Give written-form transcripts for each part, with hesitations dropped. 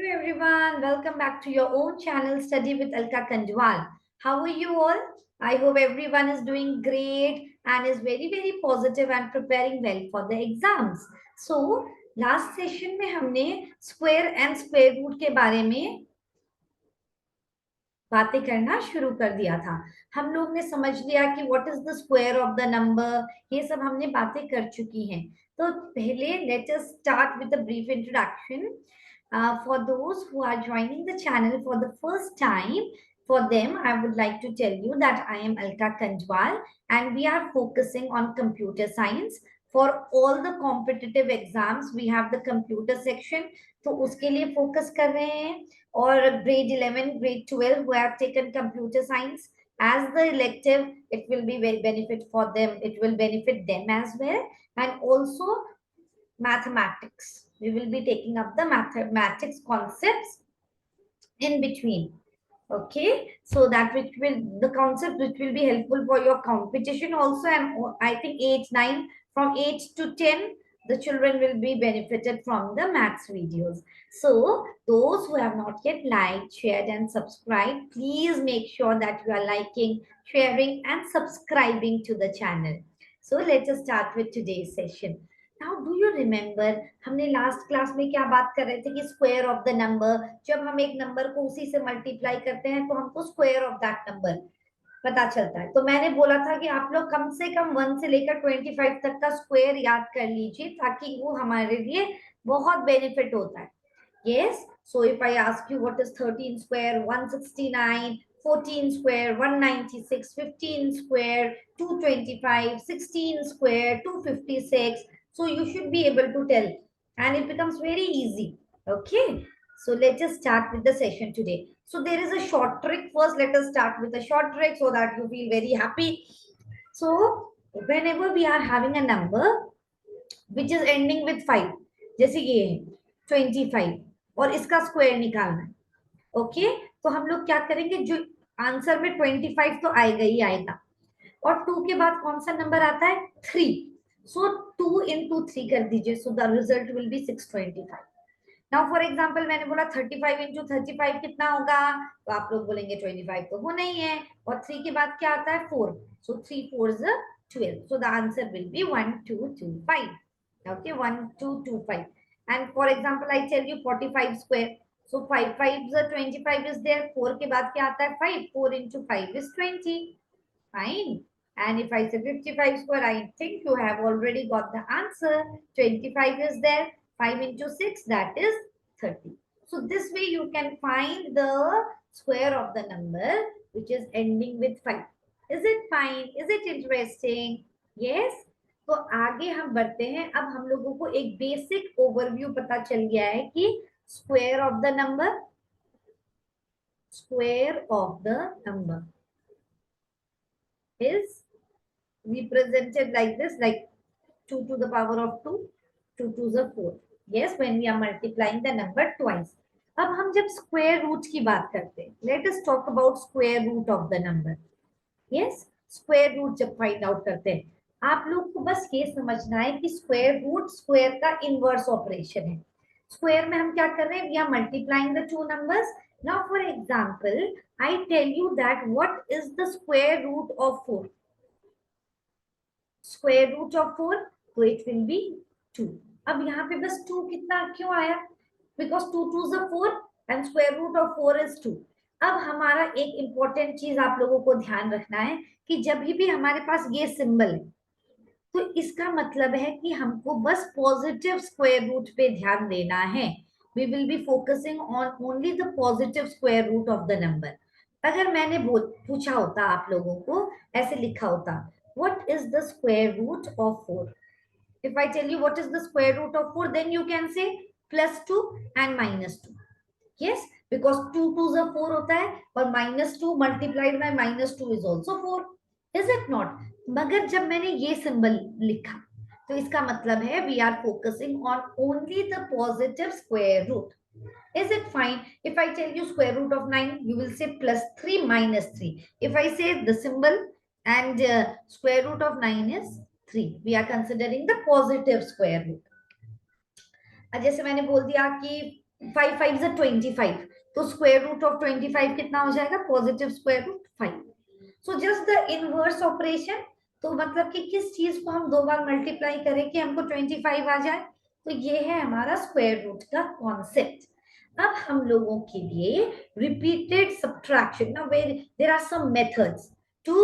everyone. Welcome back to your own channel, Study with Alka Kanjwal. How are you all? I hope everyone is doing great and is very positive and preparing well for the exams. So, last session में हमने square and square root के बारे में बातें करना शुरू कर दिया था। हम लोग ने समझ लिया कि what is the square of the number, ये सब हमने बातें कर चुकी हैं। तो पहले late us start with a brief introduction for those who are joining the channel for the first time. For them, I would like to tell you that I am Alka Kanjwal and we are focusing on computer science. For all the competitive exams, we have the computer section. तो उसके लिए focus कर रहे हैं। or grade 11, grade 12 who have taken computer science as the elective, it will be very benefit for them. It will benefit them as well. And also mathematics. We will be taking up the mathematics concepts in between. Okay, so that which will the concept which will be helpful for your competition also. And I think 8 9 from 8 to 10 the children will be benefited from the maths videos. So those who have not yet liked, shared and subscribed, please make sure that you are liking, sharing and subscribing to the channel. So let us start with today's session. Now, do you remember हमने last class में क्या बात कर रहे थे कि square of the number, जब हम एक नंबर को उसी से मल्टीप्लाई करते हैं तो हमको स्क्वायर ऑफ दैट नंबर पता चलता है। तो मैंने बोला था कि आप लोग कम से कम 1 से लेकर 25 तक का स्क्वायर याद कर लीजिए ताकि वो हमारे लिए बहुत बेनिफिट होता है। Yes, so if I ask you what is 13 square, 169, 14 square, 196, 15 square, 225, 16 square, 256. So you should be able to tell and it becomes very easy. Okay, so let us start with the session today. So there is a short trick. First, let us start with a short trick so that you feel very happy. So whenever we are having a number which is ending with 5, जैसे ये है 25 और इसका square निकालना है। Okay, तो हम लोग क्या करेंगे, जो आंसर में 25 तो आएगा ही आएगा और 2 के बाद कौन सा नंबर आता है 3। सो 2 into 3 कर दीजिए, so the result will be 625। Now for example मैंने बोला 35 into 35 कितना होगा, तो आप लोग बोलेंगे 25 तो होना ही है और 3 के बाद क्या आता है 4, सो 3 4s 12, so the answer will be 1225. Okay, 1225. And for example I tell you 45 square, so 5 5s 25 is there, 4 के बाद क्या आता है 5, 4 into 5 is 20. Fine. And if I say 55 square, I think you have already got the answer. 25 is there. 5 into 6, that is 30. So this way you can find the square of the number which is ending with 5. Is it fine? Is it interesting? Yes. तो आगे हम बढ़ते हैं। अब हम लोगों को एक बेसिक ओवरव्यू पता चल गया है कि square of the number, square of the number is represented like this, like 2 to the power of 2, 2 to the 4. Yes, when we are multiplying the number twice. अब हम जब स्क्वायर रूट की बात करते हैं, let us talk about square root of the number. Yes, square root जब find out करते हैं, आप लोग को बस ये समझना है कि स्क्वायर रूट स्क्वायर का इनवर्स ऑपरेशन है। स्क्वायर में हम क्या कर रहे हैं, we are multiplying the two numbers. Now for example I tell you that what is the square root of 4। Square root of 4, तो इट विल बी 2। अब यहाँ पे बस 2 कितना क्यों आया, because 2 2s are 4 and square root of 4 is 2। अब हमारा एक इंपॉर्टेंट चीज आप लोगों को ध्यान रखना है कि जब भी हमारे पास ये सिंबल है तो इसका मतलब है कि हमको बस पॉजिटिव स्क्वायर रूट पे ध्यान देना है। We will be focusing on only the positive square root of the number. अगर मैंने पूछा होता आप लोगों को, ऐसे लिखा होता what is the square root of 4, if I tell you what is the square root of 4, then you can say plus 2 and minus 2. Yes, because 2 2s are 4 होता है और minus 2 multiplied by minus 2 is also 4. Is it not? मगर जब मैंने ये symbol लिखा तो इसका मतलब है we are focusing on only the positive square root. Is it fine? If I tell you square root of 9, you will say plus 3 minus 3. If I say the symbol and square root of 9 is 3, we are considering the positive square root. जैसे मैंने बोल दिया कि 5 5 is 25, तो square root of 25 कितना हो जाएगा? Positive square root 5. So just the inverse operation. तो मतलब कि किस चीज को हम दो बार मल्टीप्लाई करें कि हमको 25 आ जाए, तो ये है हमारा स्क्वायर रूट का कॉन्सेप्ट. अब हम लोगों के लिए रिपीटेड सब्ट्रैक्शन, ना where there are some methods to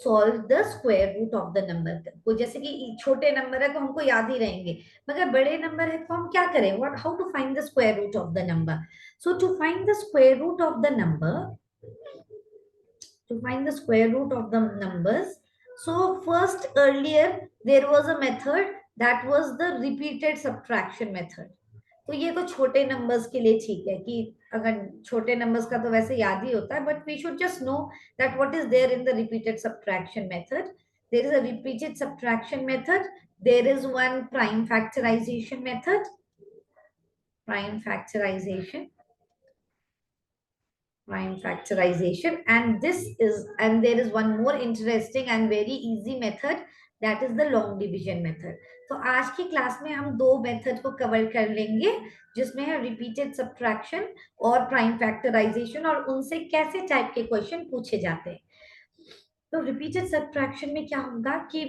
solve the square root of the number. को जैसे कि छोटे नंबर है तो हमको याद ही रहेंगे, मगर बड़े नंबर है तो हम क्या करें? What, how to find the square root of the number? So to find the square root of the number, to find the square root of the numbers. So first, earlier there was a method that was the repeated subtraction method. तो ये तो छोटे numbers के लिए ठीक है कि अगर छोटे नंबर्स का तो वैसे याद ही होता है, but we should just know that what is there in the repeated subtraction method. There is a repeated subtraction method, there is one prime factorization method, prime factorization, prime factorization, and there is one more interesting and very easy method, that is the long division method. तो आज की class में हम दो method को cover कर लेंगे, जिसमें है रिपीटेड सब्ट्रैक्शन और प्राइम फैक्टराइजेशन, और उनसे कैसे टाइप के क्वेश्चन पूछे जाते हैं. तो रिपीटेड सब्ट्रैक्शन में क्या होगा कि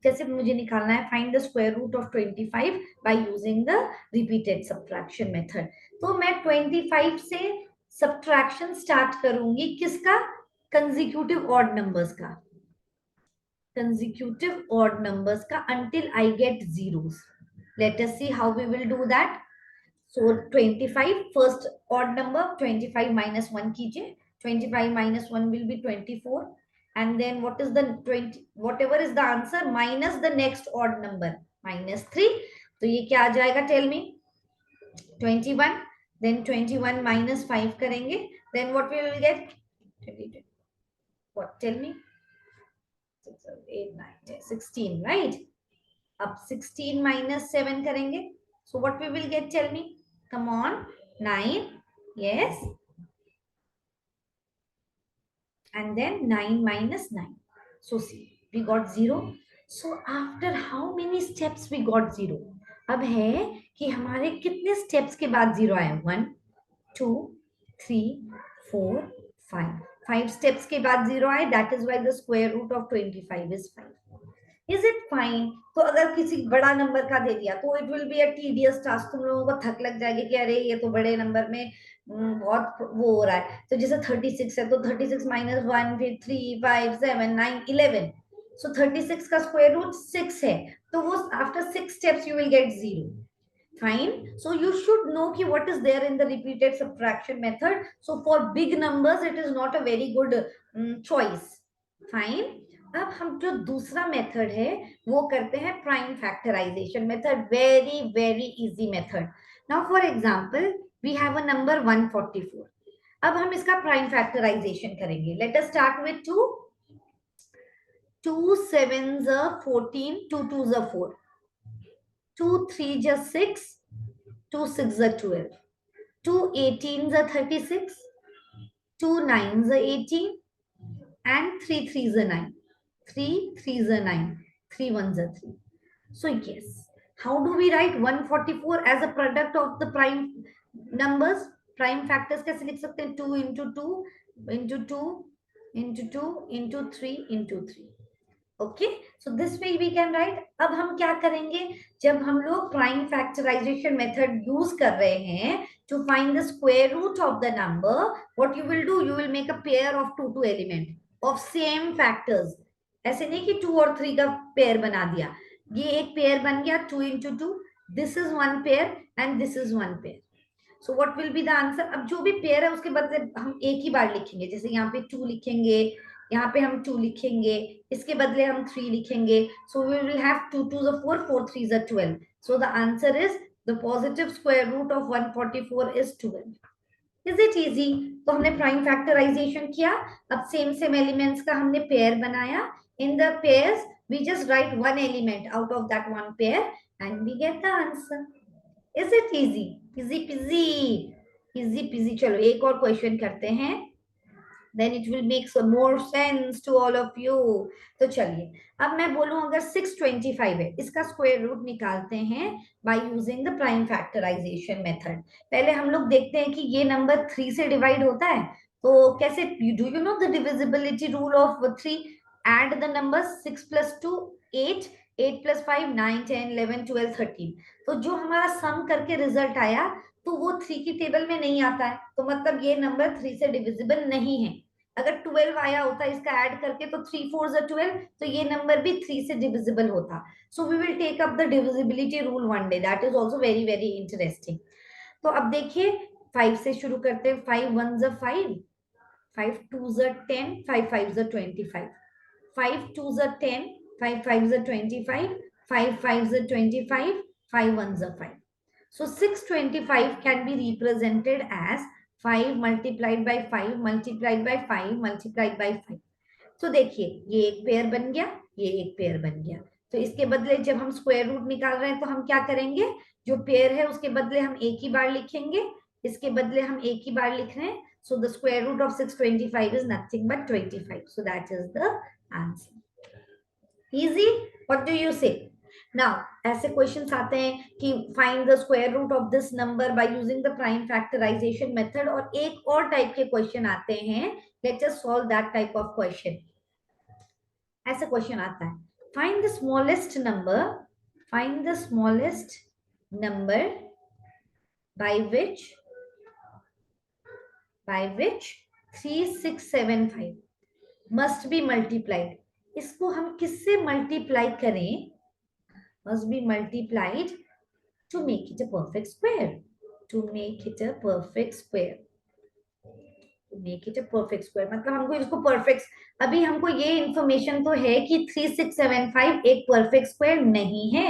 जैसे मुझे निकालना है find the square root of 25 by using the repeated subtraction method. तो मैं 25 से सब्ट्रैक्शन स्टार्ट करूंगी किसका? कंसेक्यूटिव ऑड नंबर्स का, consecutive odd numbers ka until I get zeros. Let us see how we will do that. So 25, first odd number 25 minus 1 कीजिए. 25 minus 1 will be 24, and then what is the 20, whatever is the answer, minus the next odd number minus 3. तो ये क्या आ जाएगा? Tell me. 21, then 21 minus 5 करेंगे, then what we will get? 22. What? Tell me. 6, 7, 8, 9, 10, 16, right? अब 16 minus 7 करेंगे, so what we will get? Tell me. Come on. 9. Yes. And then 9 minus 9. So see, we got 0. So after how many steps we got 0? अब है कि हमारे कितने steps के बाद 0 आया? 1, 2, 3, 4, 5. 5 steps के बाद 0 आए. That is why the square root of 25 is 5. Is it fine? तो अगर किसी बड़ा नंबर का दे दिया तो it will be a tedious task. तुम लोगों को थक लग जाएगी कि अरे ये तो बड़े नंबर में बहुत वो हो रहा है. तो जैसे 36 है तो 36 माइनस 1, फिर 3, 5, 7, 9, 11. सो 36 का स्क्वायर रूट 6 है, तो वो after 6 steps you will get 0. Fine. So you should know ki what is there in the repeated subtraction method. So for big numbers, it is not a very good choice. Fine. अब हम जो दूसरा method है वो करते हैं prime factorization method. Very very easy method. Now for example we have a number 144. अब हम इसका प्राइम फैक्टराइजेशन करेंगे. Let us start with 2. 2 7s are 14, 2 2s are 4, 2 3s are 6, 2 6s are 12, 2 18s are 36, 2 9s are 18, and 3 3s are 9. 3 3s are 9, 3 1s are 3. So yes, how do we write 144 as a product of the prime numbers? Prime factors कैसे लिख सकते हैं? 2 into 2 into 2 into 2 into 3 into 3. Okay, so this way we can write. अब हम क्या करेंगे? जब हम लोग प्राइम फैक्टराइजेशन मेथड यूज कर रहे हैं to find the square root of the number, what you will do, you will make a pair of two element of same factors. ऐसे नहीं कि 2 और 3 का पेयर बना दिया. ये एक पेयर बन गया 2 into 2. This is one pair and this is one pair. So what will be the answer? अब जो भी पेयर है उसके बदले हम एक ही बार लिखेंगे. जैसे यहाँ पे 2 लिखेंगे, यहाँ पे हम 2 लिखेंगे, इसके बदले हम 3 लिखेंगे. So we will have 2 2s are 4, 4 3s are 12. So the answer is the positive square root of 144 is 12. Is it easy? तो हमने प्राइम फैक्टराइजेशन किया. अब सेम सेम एलिमेंट्स का हमने पेयर बनाया. In the pairs we just write one element out of that one pair and we get the answer. Is it easy? Easy peasy, easy peasy. चलो एक और question करते हैं. then it will make some more sense to all of you. तो चलिए, अब मैं बोलूं अगर 625 है, इसका स्क्वायर रूट निकालते हैं by using the prime factorization method. पहले हम लोग देखते हैं कि ये नंबर 3 से डिवाइड होता है, तो कैसे, do you know the divisibility rule of 3? Add the numbers, 6 plus 2 8, 8 plus 5 9 10 11 12 13। तो जो हमारा सम करके रिजल्ट आया, तो वो 3 की टेबल में नहीं आता है, तो मतलब ये नंबर 3 से डिविजिबल नहीं है। अगर 12 आया होता इसका ऐड करके, तो 3 4 12, तो ये नंबर भी 3 से डिविजिबल होता। So we will take up the divisibility rule one day, that is also very very interesting. तो अब देखिए, 5 से शुरू करते हैं। 5 1 ज़ 5, 5 2 ज़ 10, 5 5 ज़ 25, 5 2 ज़ 10, 5 5 ज़ 25, 5 5 ज़ 25, 5 1 ज़ 5। So 625 can be represented as 5 multiplied by 5 multiplied by 5 multiplied by 5. तो देखिए, ये एक पेयर बन गया, ये एक पेयर बन गया। तो इसके बदले जब हम स्क्वायर रूट निकाल रहे हैं, तो हम क्या करेंगे, जो पेयर है उसके बदले हम एक ही बार लिखेंगे, इसके बदले हम एक ही बार लिख रहे हैं। So the square root of 625 is nothing but 25. So that is the answer. Easy? What do you say? Now, ऐसे क्वेश्चंस आते हैं कि find the square root of this number by using the prime factorization method, और एक और type के question आते हैं। Let us solve that type of question. ऐसा क्वेश्चन आता है, find the smallest number, find the smallest number by which 3675 must be multiplied. इसको हम किससे मल्टीप्लाई करें? must be multiplied to make it a perfect square. To make it a perfect square. To make it a perfect square. मतलब हमको इसको perfect, अभी हमको ये इंफॉर्मेशन तो है कि 3675 एक perfect square नहीं है.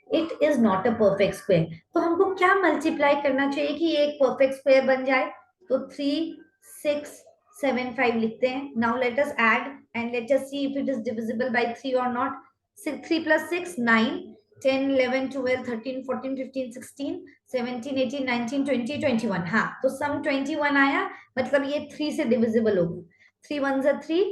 It is not a perfect square. तो हमको क्या मल्टीप्लाई करना चाहिए कि ये एक perfect square बन जाए? तो 3675 लिखते हैं. Now let us add and let us see if it is divisible by 3 or not. 3 plus 6 9, 10 11 12 13 14 15 16 17 18 19 20 21। हाँ, तो सम 21 आया, मतलब ये 3 से डिविजिबल होगा। 3 1 ज़ 3,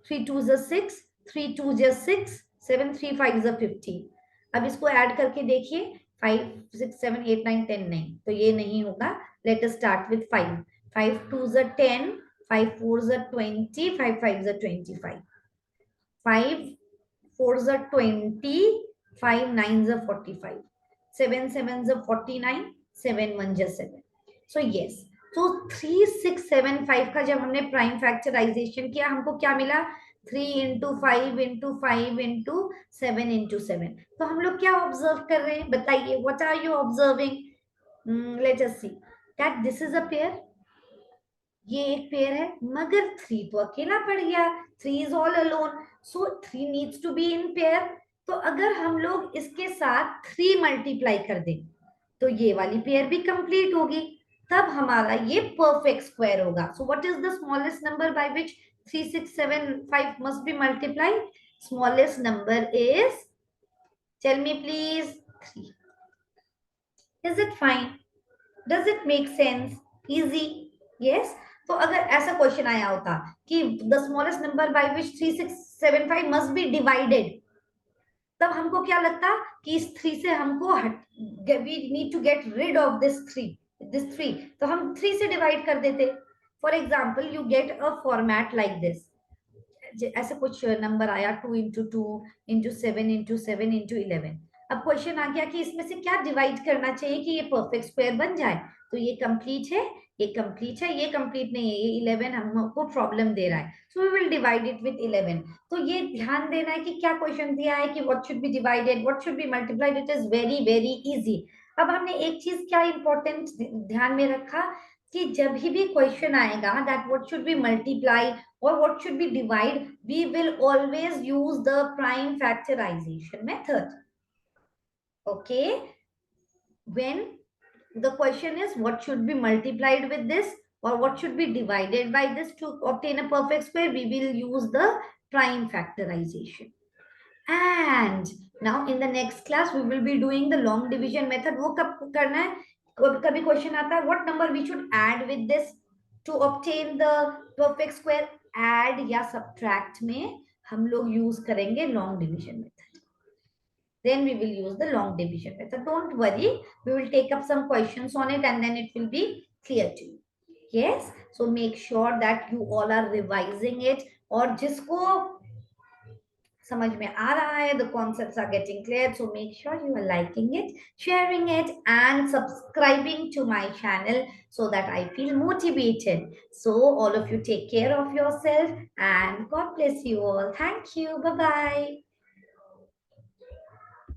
3 2 ज़ 6, 3 2 ज़ 6, 7 3 5 ज़ 15। अब इसको ऐड करके देखिए, 5 6 7 8 9 10 नहीं, तो ये नहीं होगा। Late us start with 5। 5 2 ज़ 10, 5 4 ज़ 20, 5 5 ज़ 25, 5 4 ज़ 20, 5 9 ज़ 45, 7 7 ज़ 49, 7 1 ज़ 7। सो यस, तो 3675 का जब हमने प्राइम फैक्टराइजेशन किया, हमको क्या मिला? 3 इंटू 5 इंटू 5 इंटू 7 इंटू 7। तो हम लोग क्या ऑब्जर्व कर रहे हैं, बताइए, what are you observing? Let us see that this is a pair. ये एक पेयर है, मगर 3 तो अकेला पड़ गया। 3 is all alone, so 3 needs to be in pair. तो अगर हम लोग इसके साथ 3 मल्टीप्लाई कर दें, तो ये वाली पेयर भी कंप्लीट होगी, तब हमारा ये परफेक्ट स्क्वायर होगा। So what is the smallest number by which 3675 must be multiplied? Smallest number is, tell me please, 3। Is it fine? Does it make sense? Easy? Yes. तो अगर ऐसा क्वेश्चन आया होता कि the smallest number by which 3675 must be divided, तब हमको क्या लगता कि इस 3 से हमको we need to get rid of this 3, तो हम 3 से डिवाइड कर देते। For example, you get a format like this, ऐसे कुछ नंबर आया 2 इंटू 2 इंटू 7 इंटू 7 इंटू 11। अब क्वेश्चन आ गया कि इसमें से क्या डिवाइड करना चाहिए कि ये परफेक्ट स्क्वायर बन जाए। तो ये कंप्लीट है, ये कंप्लीट है, ये कंप्लीट नहीं है, ये 11 हमको प्रॉब्लम दे रहा है। So we will divide it with 11। तो ये ध्यान देना है कि क्या क्वेश्चन दिया है कि what should be divided, what should be multiplied. It is very very easy. अब हमने एक चीज क्या इंपॉर्टेंट ध्यान में रखा कि जब भी क्वेश्चन आएगा that what should be multiply or what should be divide, we will always use the prime factorization method. Okay, when the question is what should be multiplied with this or what should be divided by this to obtain a perfect square, we will use the prime factorization. And now in the next class we will be doing the long division method. वो कब करना है? कभी question आता है what number we should add with this to obtain the perfect square add या subtract में हम लोग यूज करेंगे long division method. Then we will use the long division method. Don't worry, we will take up some questions on it and then it will be clear to you. Yes, so make sure that you all are revising it. और जिसको समझ में आ रहा है, the concepts are getting clear, so make sure you are liking it, sharing it and subscribing to my channel so that I feel motivated. So all of you take care of yourself and God bless you all. Thank you. Bye bye.